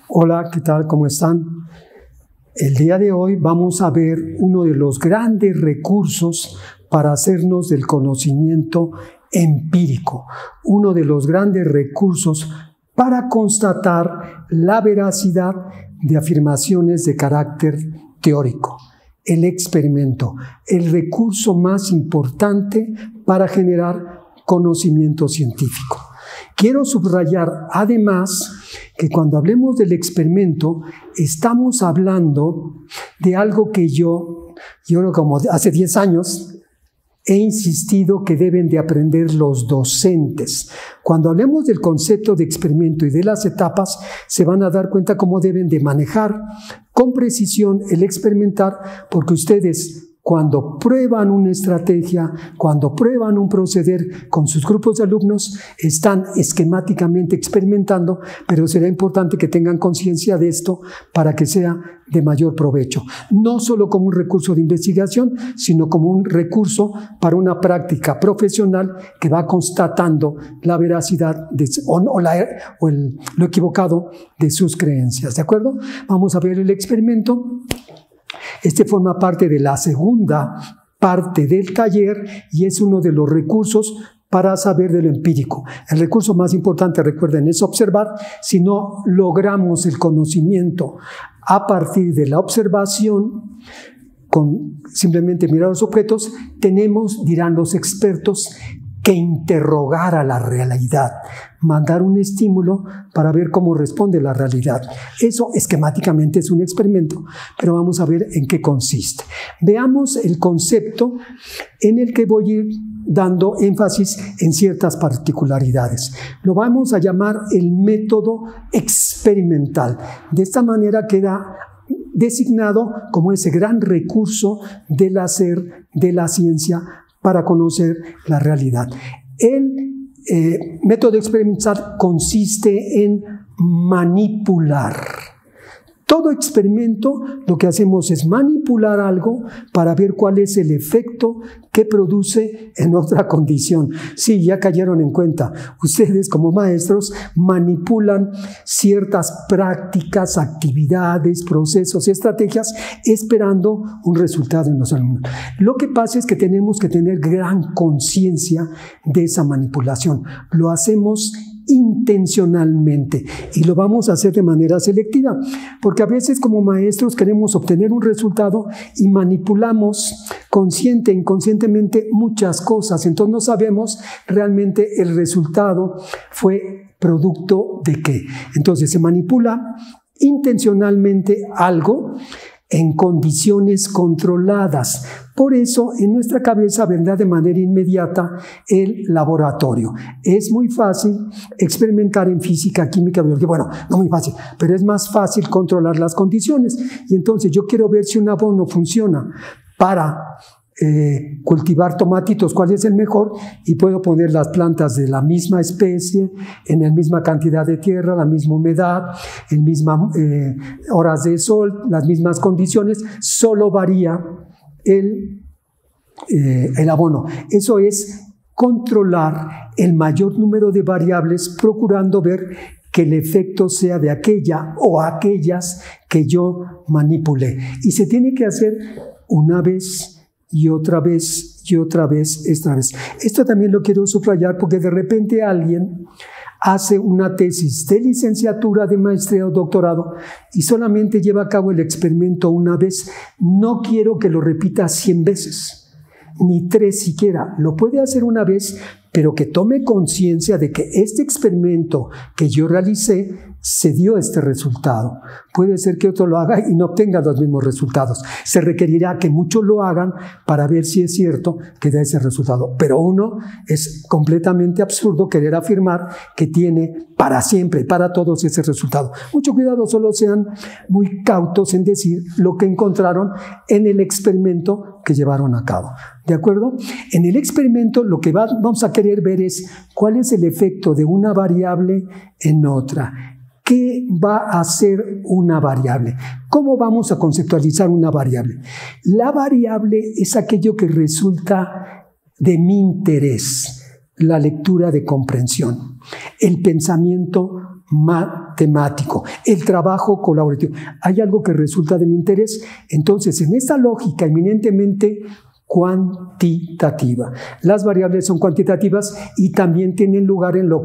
Hola, ¿qué tal? ¿Cómo están? El día de hoy vamos a ver uno de los grandes recursos para hacernos del conocimiento empírico, uno de los grandes recursos para constatar la veracidad de afirmaciones de carácter teórico. El experimento, el recurso más importante para generar conocimiento científico. Quiero subrayar además que cuando hablemos del experimento estamos hablando de algo que yo como hace 10 años he insistido que deben de aprender los docentes. Cuando hablemos del concepto de experimento y de las etapas, se van a dar cuenta cómo deben de manejar con precisión el experimentar, porque ustedes cuando prueban una estrategia, cuando prueban un proceder con sus grupos de alumnos, están esquemáticamente experimentando, pero será importante que tengan conciencia de esto para que sea de mayor provecho. No solo como un recurso de investigación, sino como un recurso para una práctica profesional que va constatando la veracidad lo equivocado de sus creencias. ¿De acuerdo? Vamos a ver el experimento. Este forma parte de la segunda parte del taller y es uno de los recursos para saber de lo empírico. El recurso más importante, recuerden, es observar. Si no logramos el conocimiento a partir de la observación, con simplemente mirar los objetos, tenemos, dirán los expertos, que interrogar a la realidad, mandar un estímulo para ver cómo responde la realidad. Eso esquemáticamente es un experimento, pero vamos a ver en qué consiste. Veamos el concepto en el que voy a ir dando énfasis en ciertas particularidades. Lo vamos a llamar el método experimental. De esta manera queda designado como ese gran recurso del hacer de la ciencia para conocer la realidad. El método experimental consiste en manipular. Todo experimento lo que hacemos es manipular algo para ver cuál es el efecto que produce en otra condición. Sí, ya cayeron en cuenta. Ustedes como maestros manipulan ciertas prácticas, actividades, procesos, estrategias, esperando un resultado en los alumnos. Lo que pasa es que tenemos que tener gran conciencia de esa manipulación. Lo hacemos intencionalmente y lo vamos a hacer de manera selectiva, porque a veces como maestros queremos obtener un resultado y manipulamos consciente e inconscientemente muchas cosas, entonces no sabemos realmente el resultado fue producto de qué. Entonces se manipula intencionalmente algo en condiciones controladas. Por eso en nuestra cabeza vendrá de manera inmediata el laboratorio. Es muy fácil experimentar en física, química, biología. Bueno, no muy fácil, pero es más fácil controlar las condiciones. Y entonces yo quiero ver si un abono funciona para cultivar tomatitos, cuál es el mejor, y puedo poner las plantas de la misma especie, en la misma cantidad de tierra, la misma humedad, en mismas horas de sol, las mismas condiciones, solo varía el abono. Eso es controlar el mayor número de variables, procurando ver que el efecto sea de aquella o aquellas que yo manipulé. Y se tiene que hacer una vez y otra vez y otra vez, esta vez. Esto también lo quiero subrayar porque de repente alguien hace una tesis de licenciatura, de maestría o doctorado y solamente lleva a cabo el experimento una vez. No quiero que lo repita 100 veces, ni 3 siquiera. Lo puede hacer una vez, pero que tome conciencia de que este experimento que yo realicé se dio este resultado. Puede ser que otro lo haga y no obtenga los mismos resultados. Se requerirá que muchos lo hagan para ver si es cierto que da ese resultado. Pero uno es completamente absurdo querer afirmar que tiene para siempre, para todos ese resultado. Mucho cuidado, solo sean muy cautos en decir lo que encontraron en el experimento que llevaron a cabo. ¿De acuerdo? En el experimento lo que vamos a querer ver es cuál es el efecto de una variable en otra. ¿Qué va a hacer una variable? ¿Cómo vamos a conceptualizar una variable? La variable es aquello que resulta de mi interés, la lectura de comprensión, el pensamiento matemático, el trabajo colaborativo. Hay algo que resulta de mi interés. Entonces, en esta lógica eminentemente cuantitativa, las variables son cuantitativas y también tienen lugar en lo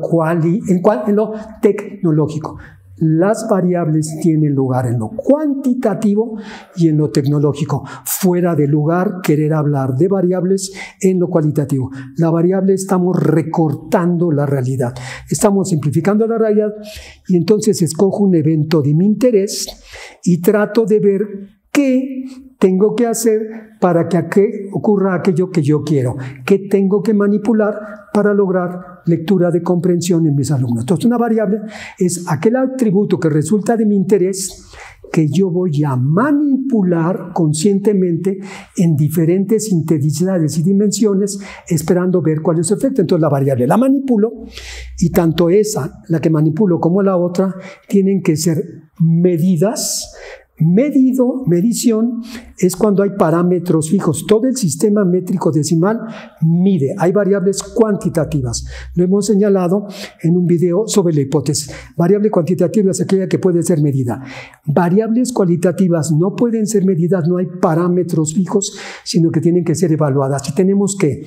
tecnológico. Las variables tienen lugar en lo cuantitativo y en lo tecnológico. Fuera de lugar querer hablar de variables en lo cualitativo. La variable estamos recortando la realidad. Estamos simplificando la realidad y entonces escojo un evento de mi interés y trato de ver qué tengo que hacer para que ocurra aquello que yo quiero, qué tengo que manipular para lograr lectura de comprensión en mis alumnos. Entonces, una variable es aquel atributo que resulta de mi interés que yo voy a manipular conscientemente en diferentes sinteticidades y dimensiones, esperando ver cuál es su efecto. Entonces, la variable la manipulo y tanto esa, la que manipulo, como la otra, tienen que ser medidas. Medición es cuando hay parámetros fijos. Todo el sistema métrico decimal mide. Hay variables cuantitativas. Lo hemos señalado en un video sobre la hipótesis. Variable cuantitativa es aquella que puede ser medida. Variables cualitativas no pueden ser medidas, no hay parámetros fijos, sino que tienen que ser evaluadas. Y tenemos que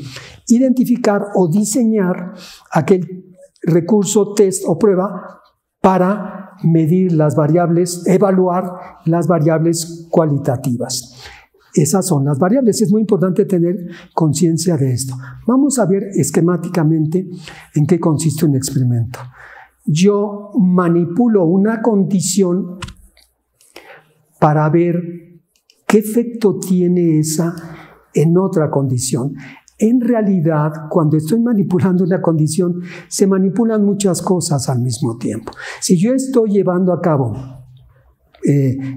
identificar o diseñar aquel recurso, test o prueba para medir las variables, evaluar las variables cualitativas. Esas son las variables. Es muy importante tener conciencia de esto. Vamos a ver esquemáticamente en qué consiste un experimento. Yo manipulo una condición para ver qué efecto tiene esa en otra condición. En realidad, cuando estoy manipulando una condición, se manipulan muchas cosas al mismo tiempo. Si yo estoy llevando a cabo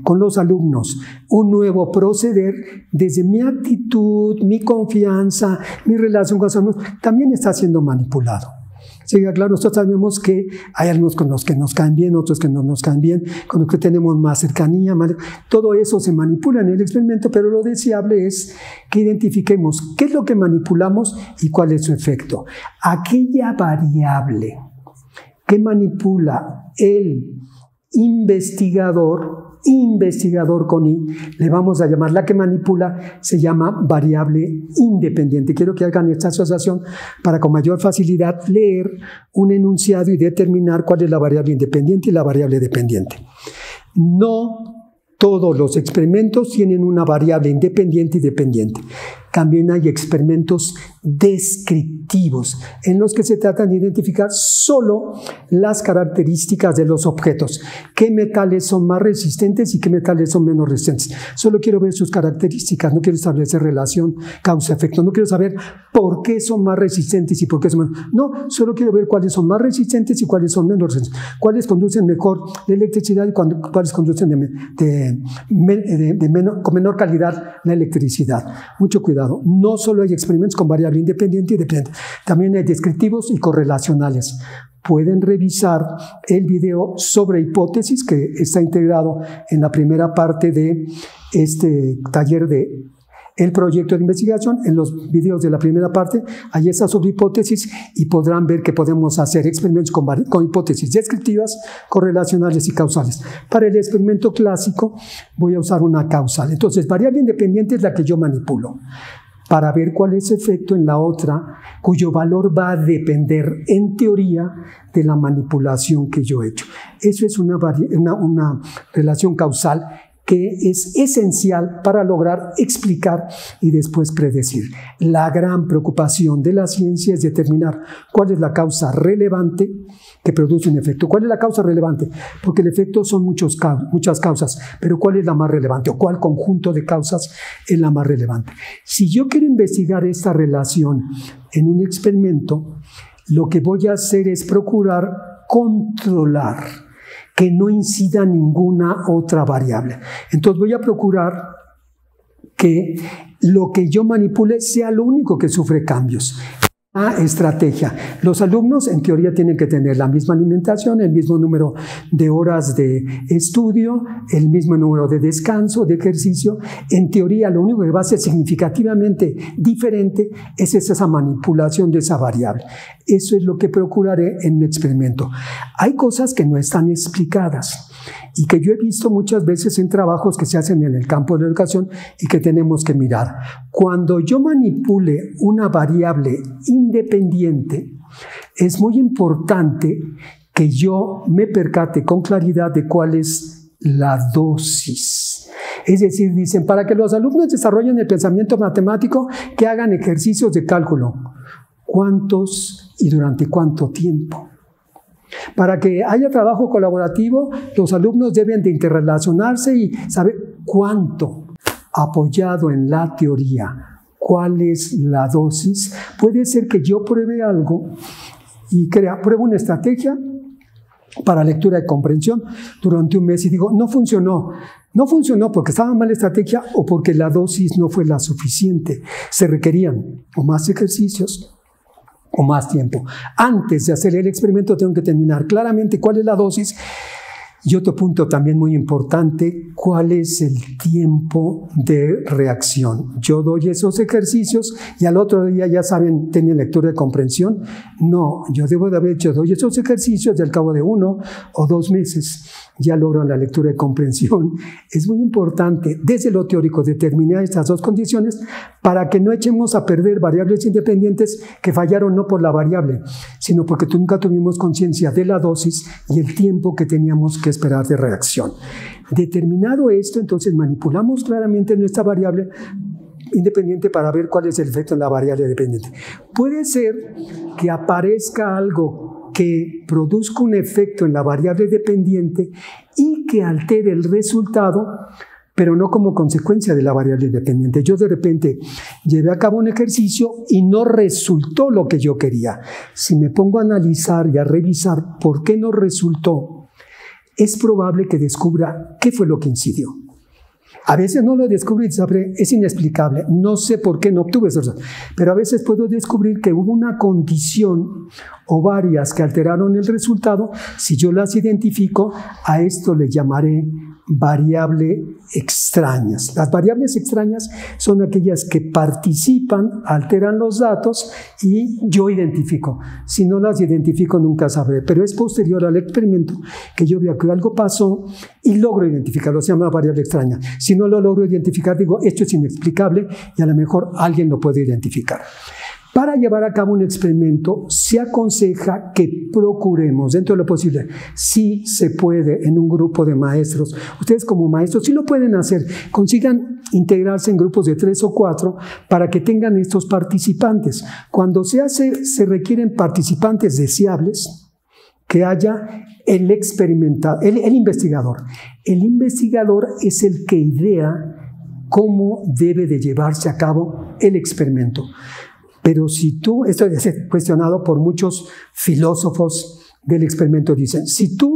con los alumnos un nuevo proceder, desde mi actitud, mi confianza, mi relación con los alumnos, también está siendo manipulado. Sí, claro, nosotros sabemos que hay algunos con los que nos caen bien, otros que no nos caen bien, con los que tenemos más cercanía, todo eso se manipula en el experimento, pero lo deseable es que identifiquemos qué es lo que manipulamos y cuál es su efecto. Aquella variable que manipula el investigador con I, le vamos a llamar, la que manipula se llama variable independiente. Quiero que hagan esta asociación para con mayor facilidad leer un enunciado y determinar cuál es la variable independiente y la variable dependiente. No todos los experimentos tienen una variable independiente y dependiente. También hay experimentos descriptivos en los que se trata de identificar solo las características de los objetos. ¿Qué metales son más resistentes y qué metales son menos resistentes? Solo quiero ver sus características, no quiero establecer relación causa-efecto, no quiero saber por qué son más resistentes y por qué son menos. No, solo quiero ver cuáles son más resistentes y cuáles son menos resistentes. Cuáles conducen mejor la electricidad y cuáles conducen con menor calidad la electricidad. Mucho cuidado. No solo hay experimentos con variable independiente y dependiente, también hay descriptivos y correlacionales. Pueden revisar el video sobre hipótesis que está integrado en la primera parte de este taller de el proyecto de investigación. En los videos de la primera parte, ahí está sobre hipótesis y podrán ver que podemos hacer experimentos con hipótesis descriptivas, correlacionales y causales. Para el experimento clásico voy a usar una causal. Entonces, variable independiente es la que yo manipulo para ver cuál es el efecto en la otra, cuyo valor va a depender, en teoría, de la manipulación que yo he hecho. Eso es una relación causal que es esencial para lograr explicar y después predecir. La gran preocupación de la ciencia es determinar cuál es la causa relevante que produce un efecto. ¿Cuál es la causa relevante? Porque el efecto son muchas causas, pero ¿cuál es la más relevante? ¿O cuál conjunto de causas es la más relevante? Si yo quiero investigar esta relación en un experimento, lo que voy a hacer es procurar controlar que no incida ninguna otra variable. Entonces voy a procurar que lo que yo manipule sea lo único que sufre cambios. Estrategia. Los alumnos en teoría tienen que tener la misma alimentación, el mismo número de horas de estudio, el mismo número de descanso, de ejercicio. En teoría lo único que va a ser significativamente diferente es esa manipulación de esa variable. Eso es lo que procuraré en mi experimento. Hay cosas que no están explicadas y que yo he visto muchas veces en trabajos que se hacen en el campo de la educación y que tenemos que mirar. Cuando yo manipule una variable independiente, es muy importante que yo me percate con claridad de cuál es la dosis. Es decir, dicen, para que los alumnos desarrollen el pensamiento matemático, que hagan ejercicios de cálculo. ¿Cuántos y durante cuánto tiempo? Para que haya trabajo colaborativo, los alumnos deben de interrelacionarse y saber cuánto, apoyado en la teoría, cuál es la dosis. Puede ser que yo pruebe algo y pruebo una estrategia para lectura y comprensión durante un mes y digo, no funcionó. No funcionó porque estaba mal la estrategia o porque la dosis no fue la suficiente. Se requerían o más ejercicios o más tiempo. Antes de hacer el experimento tengo que determinar claramente cuál es la dosis y otro punto también muy importante, cuál es el tiempo de reacción. Yo doy esos ejercicios y al otro día ya saben, ¿tienen lectura de comprensión? No, yo debo de haber hecho, doy esos ejercicios y al cabo de 1 o 2 meses ya logran la lectura de comprensión. Es muy importante desde lo teórico determinar estas dos condiciones para que no echemos a perder variables independientes que fallaron no por la variable, sino porque nunca tuvimos conciencia de la dosis y el tiempo que teníamos que esperar de reacción. Determinado esto, entonces manipulamos claramente nuestra variable independiente para ver cuál es el efecto en la variable dependiente. Puede ser que aparezca algo que produzca un efecto en la variable dependiente y que altere el resultado, pero no como consecuencia de la variable dependiente. Yo de repente llevé a cabo un ejercicio y no resultó lo que yo quería. Si me pongo a analizar y a revisar por qué no resultó, es probable que descubra qué fue lo que incidió. A veces no lo descubro y es inexplicable, no sé por qué no obtuve eso, pero a veces puedo descubrir que hubo una condición o varias que alteraron el resultado. Si yo las identifico, a esto le llamaré variable extrañas. Las variables extrañas son aquellas que participan, alteran los datos y yo identifico. Si no las identifico nunca sabré, pero es posterior al experimento que yo veo que algo pasó y logro identificarlo, se llama variable extraña. Si no lo logro identificar, digo, esto es inexplicable y a lo mejor alguien lo puede identificar. Para llevar a cabo un experimento, se aconseja que procuremos, dentro de lo posible, si se puede en un grupo de maestros. Ustedes como maestros sí lo pueden hacer, consigan integrarse en grupos de 3 o 4 para que tengan estos participantes. Cuando se hace, se requieren participantes deseables, que haya el investigador. El investigador es el que idea cómo debe de llevarse a cabo el experimento. Pero si tú, esto es cuestionado por muchos filósofos del experimento, dicen, si tú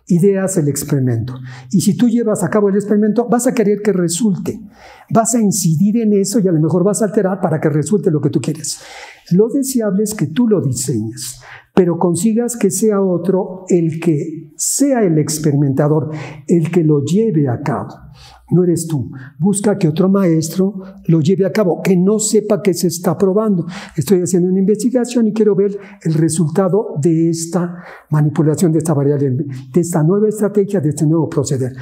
ideas el experimento y si tú llevas a cabo el experimento, vas a querer que resulte, vas a incidir en eso y a lo mejor vas a alterar para que resulte lo que tú quieres. Lo deseable es que tú lo diseñes, pero consigas que sea otro el que sea el experimentador, el que lo lleve a cabo. No eres tú. Busca que otro maestro lo lleve a cabo, que no sepa que se está probando. Estoy haciendo una investigación y quiero ver el resultado de esta manipulación, de esta variable, de esta nueva estrategia, de este nuevo proceder.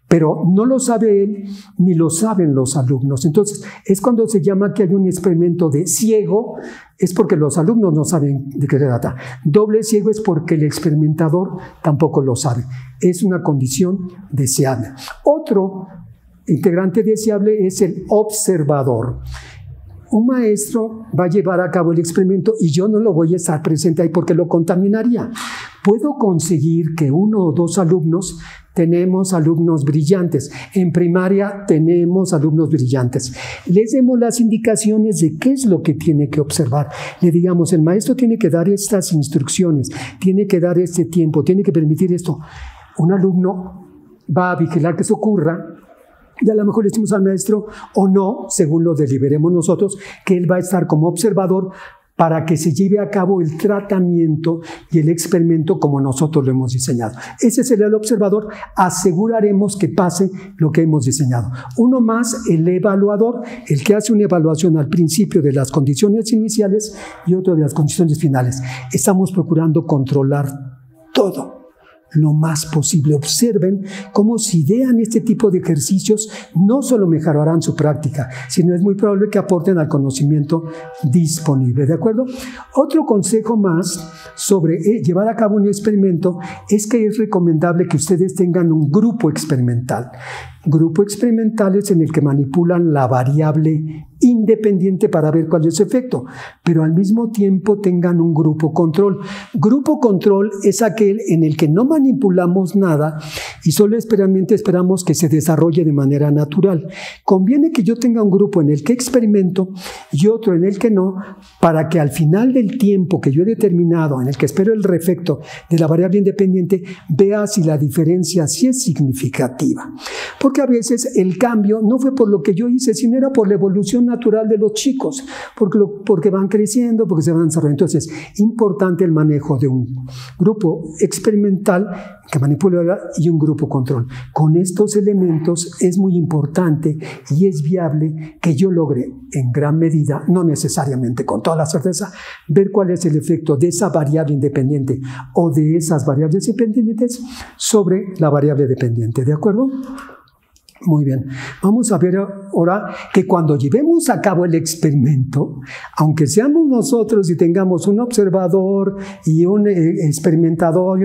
Pero no lo sabe él, ni lo saben los alumnos. Entonces, es cuando se llama que hay un experimento de ciego, es porque los alumnos no saben de qué se trata. Doble ciego es porque el experimentador tampoco lo sabe. Es una condición deseable. Otro integrante deseable es el observador. Un maestro va a llevar a cabo el experimento y yo no lo voy a estar presente ahí porque lo contaminaría. Puedo conseguir que 1 o 2 alumnos, tenemos alumnos brillantes. En primaria tenemos alumnos brillantes. Les demos las indicaciones de qué es lo que tiene que observar. Le digamos, el maestro tiene que dar estas instrucciones, tiene que dar este tiempo, tiene que permitir esto. Un alumno va a vigilar que eso ocurra. Y a lo mejor le decimos al maestro, o no, según lo deliberemos nosotros, que él va a estar como observador para que se lleve a cabo el tratamiento y el experimento como nosotros lo hemos diseñado. Ese sería el observador. Aseguraremos que pase lo que hemos diseñado. Uno más, el evaluador, el que hace una evaluación al principio de las condiciones iniciales y otro de las condiciones finales. Estamos procurando controlar todo lo más posible. Observen cómo si idean este tipo de ejercicios no solo mejorarán su práctica, sino es muy probable que aporten al conocimiento disponible, ¿de acuerdo? Otro consejo más sobre llevar a cabo un experimento es que es recomendable que ustedes tengan un grupo experimental. Grupo experimental es en el que manipulan la variable independiente para ver cuál es su efecto, pero al mismo tiempo tengan un grupo control. Grupo control es aquel en el que no manipulamos nada y solo esperamos que se desarrolle de manera natural. Conviene que yo tenga un grupo en el que experimento y otro en el que no, para que al final del tiempo que yo he determinado, en el que espero el efecto de la variable independiente, vea si la diferencia sí es significativa. Porque a veces el cambio no fue por lo que yo hice, sino era por la evolución natural de los chicos, porque van creciendo, porque se van desarrollando. Entonces, importante el manejo de un grupo experimental que manipula y un grupo control. Con estos elementos es muy importante y es viable que yo logre en gran medida, no necesariamente con toda la certeza, ver cuál es el efecto de esa variable independiente o de esas variables independientes sobre la variable dependiente. ¿De acuerdo? Muy bien, vamos a ver ahora que cuando llevemos a cabo el experimento, aunque seamos nosotros y tengamos un observador y un experimentador,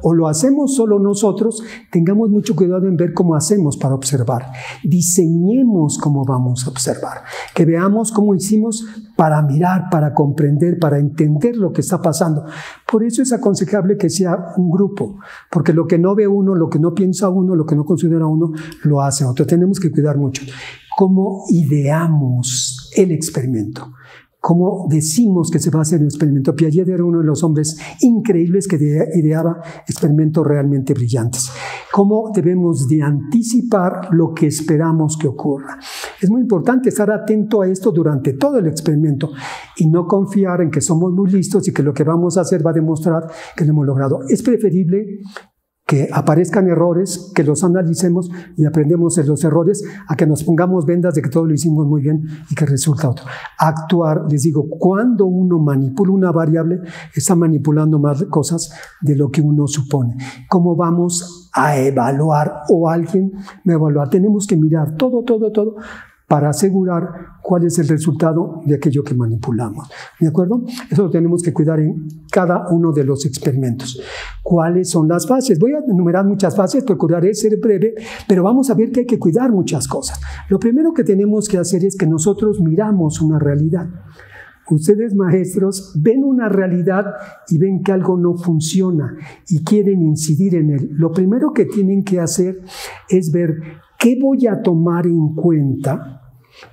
o lo hacemos solo nosotros, tengamos mucho cuidado en ver cómo hacemos para observar. Diseñemos cómo vamos a observar, que veamos cómo hicimos para mirar, para comprender, para entender lo que está pasando. Por eso es aconsejable que sea un grupo, porque lo que no ve uno, lo que no piensa uno, lo que no considera uno, lo hace otro. Tenemos que cuidar mucho cómo ideamos el experimento, cómo decimos que se va a hacer un experimento. Piaget era uno de los hombres increíbles que ideaba experimentos realmente brillantes. Cómo debemos de anticipar lo que esperamos que ocurra. Es muy importante estar atento a esto durante todo el experimento y no confiar en que somos muy listos y que lo que vamos a hacer va a demostrar que lo hemos logrado. Es preferible que aparezcan errores, que los analicemos y aprendemos de los errores, a que nos pongamos vendas de que todo lo hicimos muy bien y que resulta otro. Actuar, les digo, cuando uno manipula una variable, está manipulando más cosas de lo que uno supone. ¿Cómo vamos a evaluar o alguien va a evaluar? Tenemos que mirar todo para asegurar cuál es el resultado de aquello que manipulamos. ¿De acuerdo? Eso lo tenemos que cuidar en cada uno de los experimentos. ¿Cuáles son las fases? Voy a enumerar muchas fases, procuraré ser breve, pero vamos a ver que hay que cuidar muchas cosas. Lo primero que tenemos que hacer es que nosotros miramos una realidad. Ustedes, maestros, ven una realidad y ven que algo no funciona y quieren incidir en él. Lo primero que tienen que hacer es ver qué voy a tomar en cuenta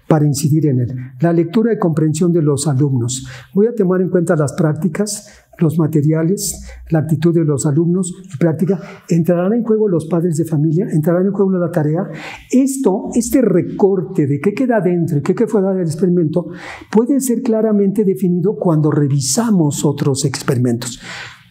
para incidir en él. La lectura y comprensión de los alumnos. Voy a tomar en cuenta las prácticas, los materiales, la actitud de los alumnos y práctica. ¿Entrarán en juego los padres de familia? ¿Entrarán en juego la tarea? Este recorte de qué queda dentro y qué fuera del experimento puede ser claramente definido cuando revisamos otros experimentos.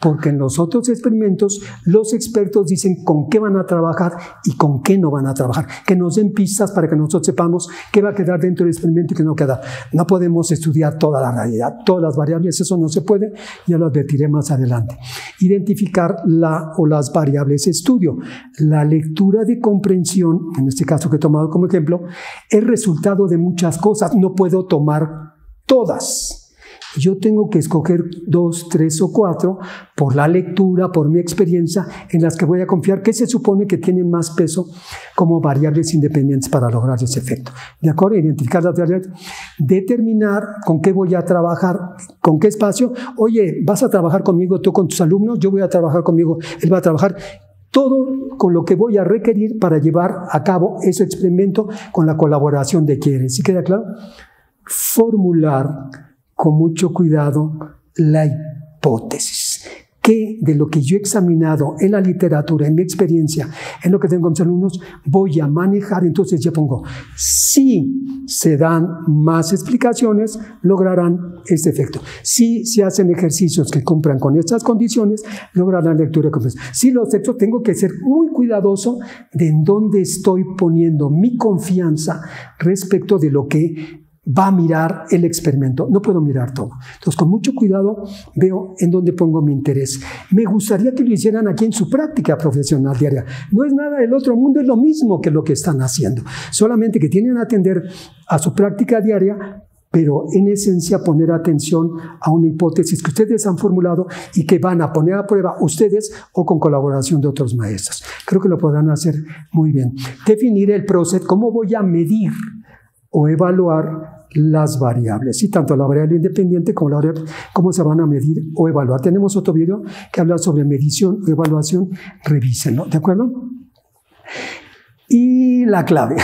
Porque en los otros experimentos los expertos dicen con qué van a trabajar y con qué no van a trabajar, que nos den pistas para que nosotros sepamos qué va a quedar dentro del experimento y qué no queda. No podemos estudiar toda la realidad, todas las variables, eso no se puede, ya lo advertiré más adelante. Identificar las variables de estudio. La lectura de comprensión, en este caso que he tomado como ejemplo, es resultado de muchas cosas, no puedo tomar todas. Yo tengo que escoger 2, 3 o 4 por la lectura, por mi experiencia, en las que voy a confiar que se supone que tienen más peso como variables independientes para lograr ese efecto. ¿De acuerdo? Identificar las variables. Determinar con qué voy a trabajar, con qué espacio. Oye, ¿vas a trabajar conmigo tú con tus alumnos? Yo voy a trabajar conmigo, él va a trabajar. Todo con lo que voy a requerir para llevar a cabo ese experimento con la colaboración de quienes. ¿Sí queda claro? Formular con mucho cuidado la hipótesis. qué de lo que yo he examinado en la literatura, en mi experiencia, en lo que tengo con mis alumnos, voy a manejar. Entonces yo pongo, si se dan más explicaciones, lograrán este efecto. Si se hacen ejercicios que cumplan con estas condiciones, lograrán lectura completa. Si los textos, tengo que ser muy cuidadoso de en dónde estoy poniendo mi confianza respecto de lo que va a mirar el experimento. No puedo mirar todo. Entonces, con mucho cuidado veo en dónde pongo mi interés. Me gustaría que lo hicieran aquí en su práctica profesional diaria. No es nada del otro mundo, es lo mismo que lo que están haciendo. Solamente que tienen que atender a su práctica diaria, pero en esencia poner atención a una hipótesis que ustedes han formulado y que van a poner a prueba ustedes o con colaboración de otros maestros. Creo que lo podrán hacer muy bien. Definir el proceso, cómo voy a medir o evaluar las variables, y tanto la variable independiente como la variable, cómo se van a medir o evaluar. Tenemos otro video que habla sobre medición o evaluación, revísenlo, ¿de acuerdo? Y la clave,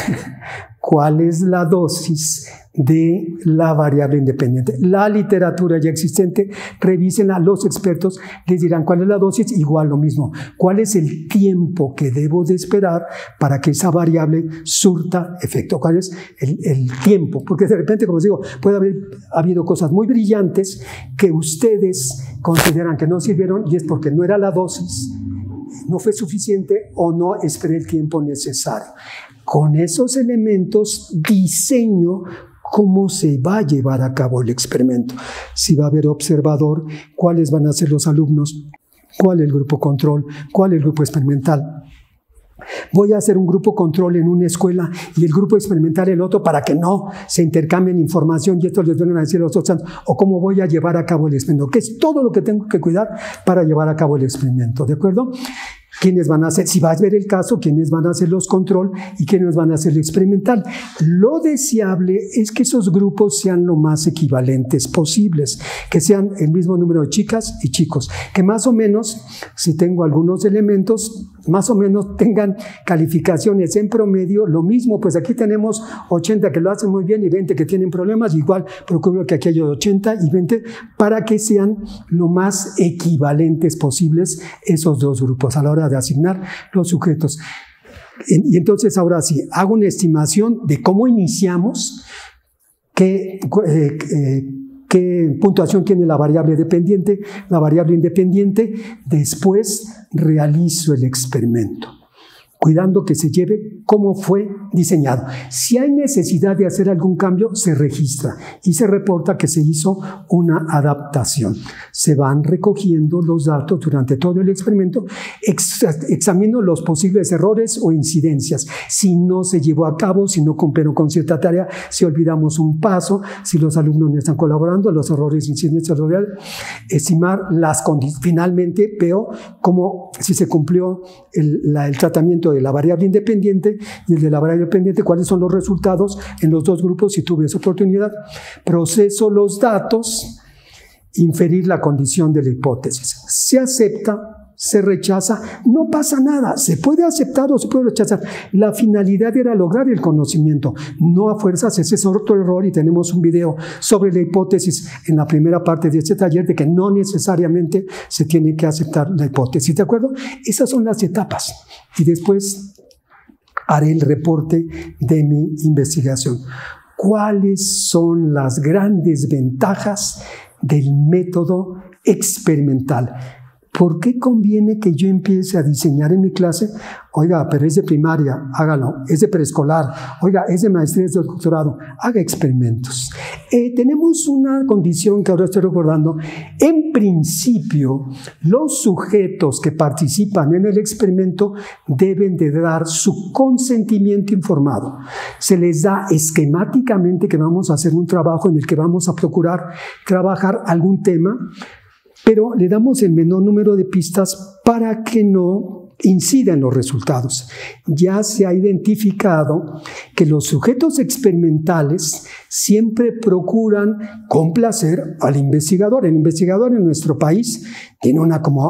¿cuál es la dosis de la variable independiente? La literatura ya existente, revísenla, los expertos les dirán cuál es la dosis, igual lo mismo, cuál es el tiempo que debo de esperar para que esa variable surta efecto, cuál es el tiempo, porque de repente, como les digo, puede haber habido cosas muy brillantes que ustedes consideran que no sirvieron y es porque no era la dosis, no fue suficiente o no esperé el tiempo necesario. Con esos elementos diseño cómo se va a llevar a cabo el experimento. Si va a haber observador, cuáles van a ser los alumnos, cuál es el grupo control, cuál es el grupo experimental. Voy a hacer un grupo control en una escuela y el grupo experimental en otro para que no se intercambien información y esto les vengan a decir a los otros, o cómo voy a llevar a cabo el experimento, que es todo lo que tengo que cuidar para llevar a cabo el experimento, ¿de acuerdo? ¿Quiénes van a hacer? Si va a ver el caso, ¿quiénes van a hacer los control y quiénes van a hacer el experimental? Lo deseable es que esos grupos sean lo más equivalentes posibles, que sean el mismo número de chicas y chicos, que más o menos, si tengo algunos elementos, más o menos tengan calificaciones en promedio, lo mismo, pues aquí tenemos 80 que lo hacen muy bien y 20 que tienen problemas, igual procuro que aquí haya 80 y 20 para que sean lo más equivalentes posibles esos dos grupos a la hora de asignar los sujetos. Y entonces ahora sí, hago una estimación de cómo iniciamos, qué puntuación tiene la variable dependiente, la variable independiente, después realizo el experimento, cuidando que se lleve como fue diseñado. Si hay necesidad de hacer algún cambio, se registra y se reporta que se hizo una adaptación. Se van recogiendo los datos durante todo el experimento, examino los posibles errores o incidencias. Si no se llevó a cabo, si no cumplieron con cierta tarea, si olvidamos un paso, si los alumnos no están colaborando, los errores, incidencias, estimar las condiciones. Finalmente veo cómo, si se cumplió el tratamiento de la variable independiente y el de la variable dependiente, cuáles son los resultados en los dos grupos si tuve esa oportunidad. Proceso los datos, inferir la condición de la hipótesis. Se acepta, se rechaza, no pasa nada, se puede aceptar o se puede rechazar. La finalidad era lograr el conocimiento, no a fuerzas. Ese es otro error y tenemos un video sobre la hipótesis en la primera parte de este taller de que no necesariamente se tiene que aceptar la hipótesis, ¿de acuerdo? Esas son las etapas y después haré el reporte de mi investigación. ¿Cuáles son las grandes ventajas del método experimental? ¿Por qué conviene que yo empiece a diseñar en mi clase? Oiga, pero es de primaria, hágalo. Es de preescolar, oiga, es de maestría, es de doctorado, haga experimentos. Tenemos una condición que ahora estoy recordando. En principio, los sujetos que participan en el experimento deben de dar su consentimiento informado. Se les da esquemáticamente que vamos a hacer un trabajo en el que vamos a procurar trabajar algún tema, pero le damos el menor número de pistas para que no incida en los resultados. Ya se ha identificado que los sujetos experimentales siempre procuran complacer al investigador. El investigador en nuestro país tiene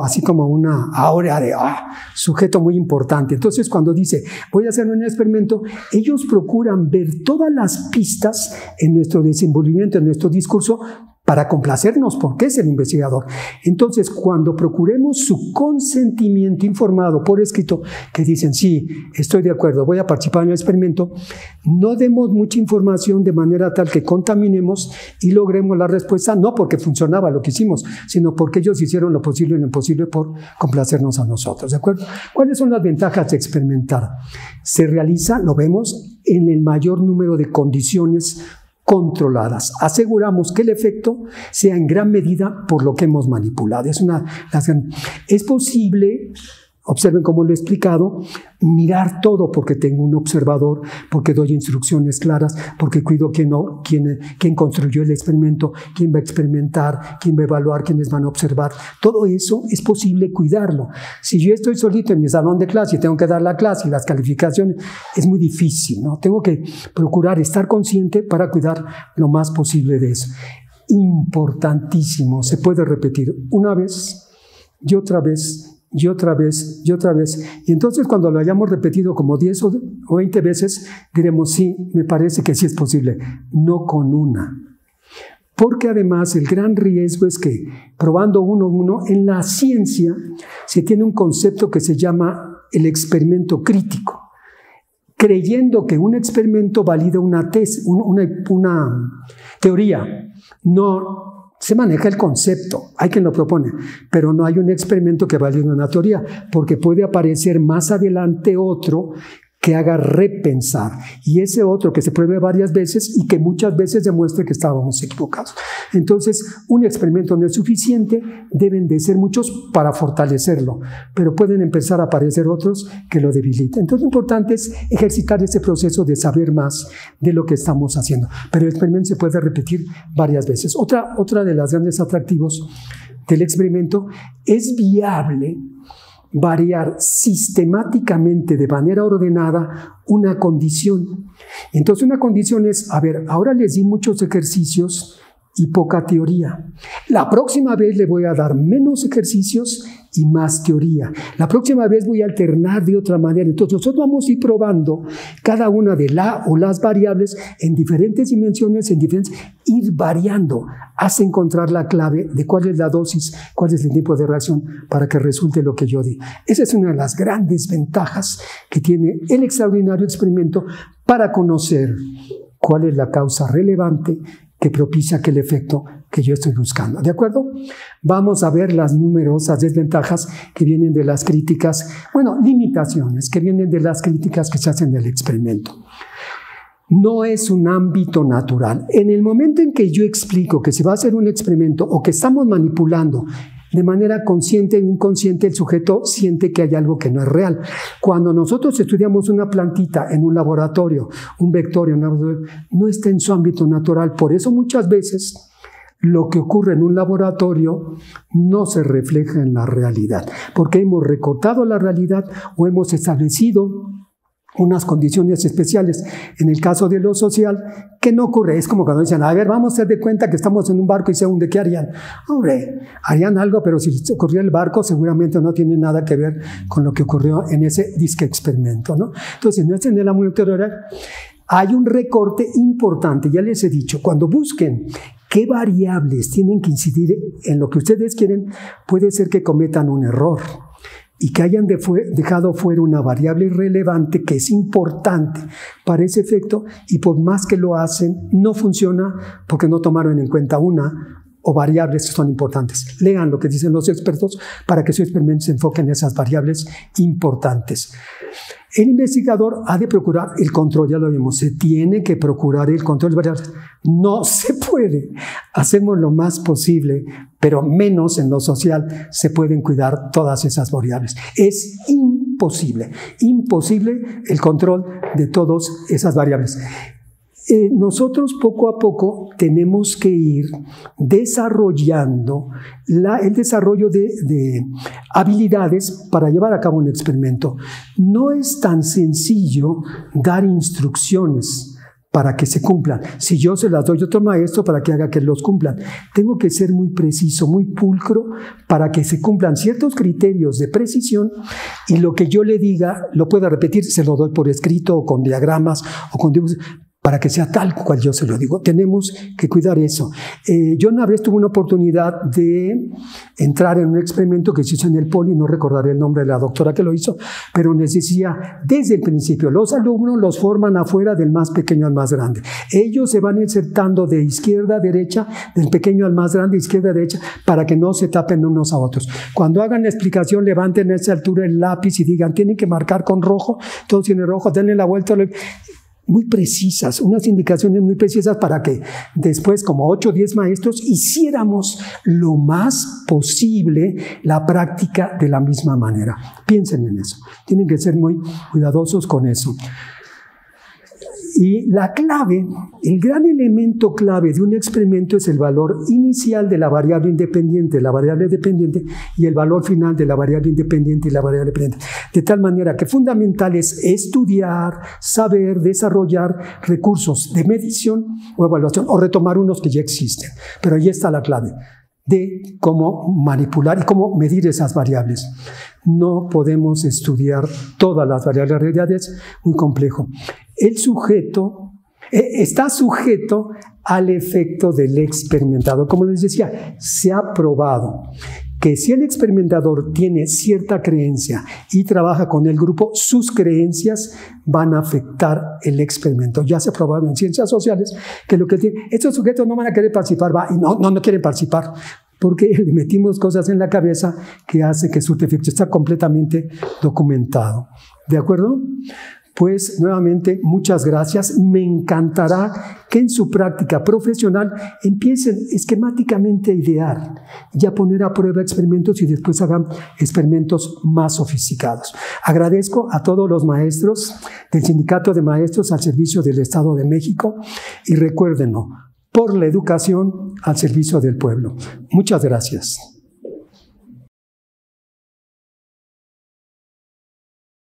así como una aura de sujeto muy importante. Entonces, cuando dice, voy a hacer un experimento, ellos procuran ver todas las pistas en nuestro desenvolvimiento, en nuestro discurso, para complacernos, porque es el investigador. Entonces, cuando procuremos su consentimiento informado por escrito, que dicen, sí, estoy de acuerdo, voy a participar en el experimento, no demos mucha información de manera tal que contaminemos y logremos la respuesta, no porque funcionaba lo que hicimos, sino porque ellos hicieron lo posible y lo imposible por complacernos a nosotros, ¿de acuerdo? ¿Cuáles son las ventajas de experimentar? Se realiza, lo vemos, en el mayor número de condiciones controladas. Aseguramos que el efecto sea en gran medida por lo que hemos manipulado. Es posible, observen cómo lo he explicado, mirar todo porque tengo un observador, porque doy instrucciones claras, porque cuido quién construyó el experimento, quién va a experimentar, quién va a evaluar, quiénes van a observar. Todo eso es posible cuidarlo. Si yo estoy solito en mi salón de clase y tengo que dar la clase y las calificaciones, es muy difícil, ¿no? Tengo que procurar estar consciente para cuidar lo más posible de eso. Importantísimo, se puede repetir una vez y otra vez, y otra vez, y otra vez. Y entonces cuando lo hayamos repetido como 10 o 20 veces, diremos, sí, me parece que sí es posible, no con una. Porque además el gran riesgo es que, probando uno, en la ciencia se tiene un concepto que se llama el experimento crítico, creyendo que un experimento valida una teoría. No. Se maneja el concepto, hay quien lo propone, pero no hay un experimento que valide una teoría, porque puede aparecer más adelante otro que haga repensar, y ese otro que se pruebe varias veces y que muchas veces demuestre que estábamos equivocados. Entonces, un experimento no es suficiente, deben de ser muchos para fortalecerlo, pero pueden empezar a aparecer otros que lo debiliten. Entonces, lo importante es ejercitar ese proceso de saber más de lo que estamos haciendo, pero el experimento se puede repetir varias veces. Otra de los grandes atractivos del experimento es viable variar sistemáticamente de manera ordenada una condición. Entonces una condición es, a ver, ahora les di muchos ejercicios y poca teoría. La próxima vez le voy a dar menos ejercicios y más teoría. La próxima vez voy a alternar de otra manera. Entonces nosotros vamos a ir probando cada una de las variables en diferentes dimensiones, ir variando hasta encontrar la clave de cuál es la dosis, cuál es el tiempo de reacción para que resulte lo que yo di. Esa es una de las grandes ventajas que tiene el extraordinario experimento para conocer cuál es la causa relevante que propicia aquel efecto que yo estoy buscando. ¿De acuerdo? Vamos a ver las numerosas desventajas que vienen de las críticas, limitaciones que vienen de las críticas que se hacen del experimento. No es un ámbito natural. En el momento en que yo explico que se va a hacer un experimento o que estamos manipulando de manera consciente e inconsciente, el sujeto siente que hay algo que no es real. Cuando nosotros estudiamos una plantita en un laboratorio, un vector en un laboratorio, no está en su ámbito natural. Por eso muchas veces lo que ocurre en un laboratorio no se refleja en la realidad, porque hemos recortado la realidad o hemos establecido unas condiciones especiales. En el caso de lo social, que no ocurre. Es como cuando dicen, a ver, vamos a hacer de cuenta que estamos en un barco y se hunde, ¿qué harían? Hombre, harían algo, pero si ocurrió el barco, seguramente no tiene nada que ver con lo que ocurrió en ese disque experimento, ¿no? Entonces, no es en el ámbito teoría. Hay un recorte importante, ya les he dicho, cuando busquen qué variables tienen que incidir en lo que ustedes quieren, puede ser que cometan un error y que hayan dejado fuera una variable irrelevante que es importante para ese efecto, y por más que lo hacen, no funciona porque no tomaron en cuenta una o variables que son importantes. Lean lo que dicen los expertos para que su experimento se enfoque en esas variables importantes. El investigador ha de procurar el control, ya lo vimos, se tiene que procurar el control de variables. No se puede. Hacemos lo más posible, pero menos en lo social se pueden cuidar todas esas variables. Es imposible el control de todas esas variables. Nosotros poco a poco tenemos que ir desarrollando el desarrollo de habilidades para llevar a cabo un experimento. No es tan sencillo dar instrucciones para que se cumplan. Si yo se las doy a otro maestro para que haga que los cumplan, tengo que ser muy preciso, muy pulcro para que se cumplan ciertos criterios de precisión, y lo que yo le diga lo pueda repetir, se lo doy por escrito o con diagramas o con dibujos, para que sea tal cual yo se lo digo. Tenemos que cuidar eso. Yo una vez tuve una oportunidad de entrar en un experimento que se hizo en el Poli, no recordaré el nombre de la doctora que lo hizo, pero les decía, desde el principio, los alumnos los forman afuera del más pequeño al más grande. Ellos se van insertando de izquierda a derecha, del pequeño al más grande, izquierda a derecha, para que no se tapen unos a otros. Cuando hagan la explicación, levanten a esa altura el lápiz y digan, tienen que marcar con rojo, todos tienen rojo, denle la vuelta. Muy precisas, unas indicaciones muy precisas para que después, como 8 o 10 maestros, hiciéramos lo más posible la práctica de la misma manera. Piensen en eso, tienen que ser muy cuidadosos con eso. Y la clave, el gran elemento clave de un experimento es el valor inicial de la variable independiente, la variable dependiente, y el valor final de la variable independiente y la variable dependiente. De tal manera que fundamental es estudiar, saber, desarrollar recursos de medición o evaluación, o retomar unos que ya existen. Pero ahí está la clave de cómo manipular y cómo medir esas variables. No podemos estudiar todas las variables, la realidad es muy complejo. El sujeto está sujeto al efecto del experimentador. Como les decía, se ha probado que si el experimentador tiene cierta creencia y trabaja con el grupo, sus creencias van a afectar el experimento. Ya se ha probado en ciencias sociales que lo que tiene, estos sujetos no van a querer participar, y no quieren participar, porque le metimos cosas en la cabeza que hace que surte efecto. Está completamente documentado. ¿De acuerdo? Pues nuevamente muchas gracias. Me encantará que en su práctica profesional empiecen esquemáticamente a idear y a poner a prueba experimentos y después hagan experimentos más sofisticados. Agradezco a todos los maestros del Sindicato de Maestros al servicio del Estado de México y recuérdenlo, por la educación al servicio del pueblo. Muchas gracias.